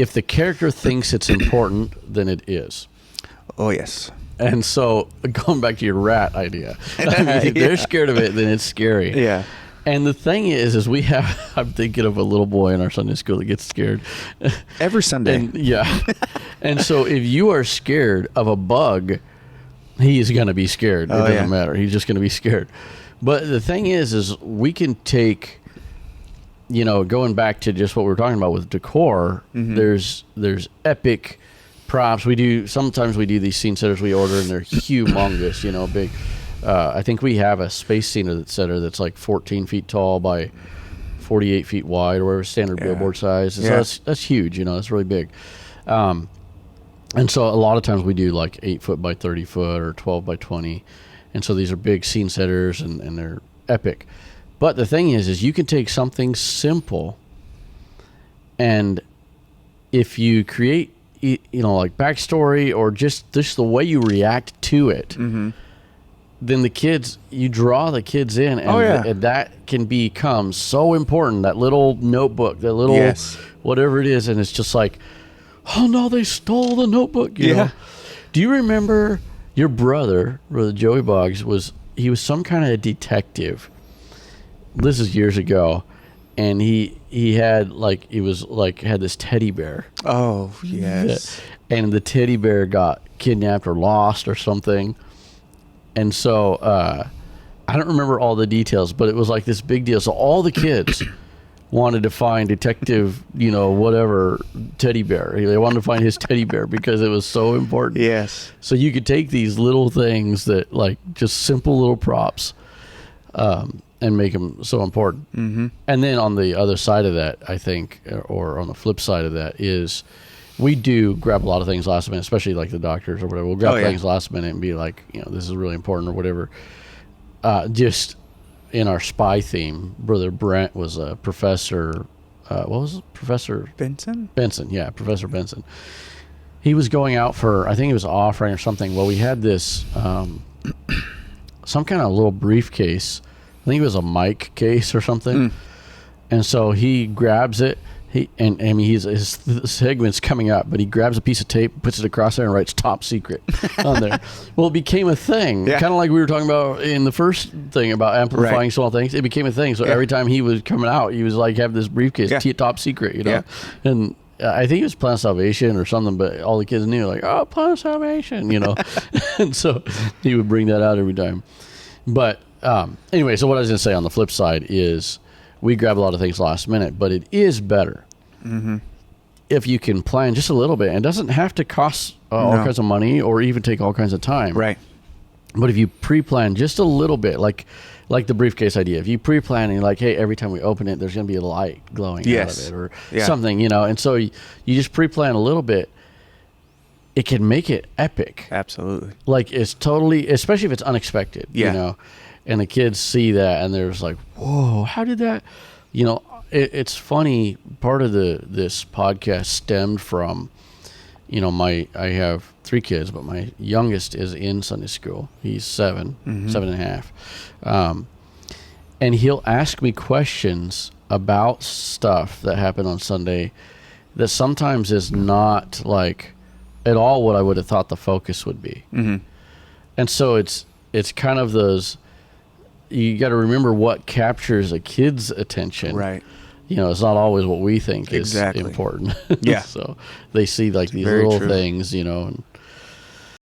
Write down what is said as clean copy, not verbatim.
if the character thinks it's important, then it is. Oh, yes. And so, going back to your rat idea, I mean, if they're scared of it, then it's scary. Yeah. And the thing is we have, I'm thinking of a little boy in our Sunday school that gets scared. Every Sunday. And, yeah. And so if you are scared of a bug, he is going to be scared. It doesn't matter. He's just going to be scared. But the thing is we can take, you know, going back to just what we were talking about with decor, there's epic props. Sometimes we do these scene setters we order, and they're humongous, you know, big. I think we have a space scene setter that's like 14 feet tall by 48 feet wide, or whatever, standard billboard size. So that's huge, you know, that's really big. And so a lot of times we do like 8 foot by 30 foot or 12 by 20. And so these are big scene setters, and they're epic. But the thing is you can take something simple, and if you create, you know, like backstory or just the way you react to it, then you draw the kids in, and, and that can become so important. That little notebook, that little whatever it is, and it's just like, oh no, they stole the notebook. You know? Do you remember your brother Joey Boggs was some kind of a detective? This is years ago, and he had had this teddy bear. Oh yes. And the teddy bear got kidnapped or lost or something. And so I don't remember all the details, but it was like this big deal. So all the kids wanted to find Detective, you know, whatever, teddy bear. They wanted to find his teddy bear because it was so important. Yes. So you could take these little things that, like, just simple little props, and make them so important. And then on the other side of that, I think, or on the flip side of that, is we do grab a lot of things last minute, especially like the doctors or whatever. We'll grab things last minute and be like, you know, this is really important or whatever. Just in our spy theme, Brother Brent was a professor. What was it? Professor Benson? Benson, yeah, Professor Benson. He was going out for, I think it was an offering or something. Well, we had this, some kind of little briefcase. I think it was a mic case or something. And so he grabs it. His segment's coming up, but he grabs a piece of tape, puts it across there, and writes "top secret" on there. Well, it became a thing, kind of like we were talking about in the first thing about amplifying small things. It became a thing. So every time he was coming out, he was like, have this briefcase, top secret, you know. And I think it was Plan of Salvation or something, but all the kids knew, like, oh, Plan of Salvation, you know. And so he would bring that out every time. But anyway, so what I was going to say on the flip side is, we grab a lot of things last minute, but it is better if you can plan just a little bit. It doesn't have to cost all kinds of money or even take all kinds of time. Right. But if you pre-plan just a little bit, like the briefcase idea, if you pre-plan and you're like, hey, every time we open it, there's going to be a light glowing out of it or something, you know, and so you just pre-plan a little bit, it can make it epic. Absolutely. Like, it's totally, especially if it's unexpected, you know. And the kids see that, and they're just like, whoa, how did that, you know, it's funny, part of this podcast stemmed from, you know, I have 3 kids, but my youngest is in Sunday school. He's 7 and a half. And he'll ask me questions about stuff that happened on Sunday that sometimes is not, like, at all what I would have thought the focus would be. And so it's kind of those, you got to remember what captures a kid's attention. Right. You know, it's not always what we think is important. Yeah. So they see like these little things, you know. And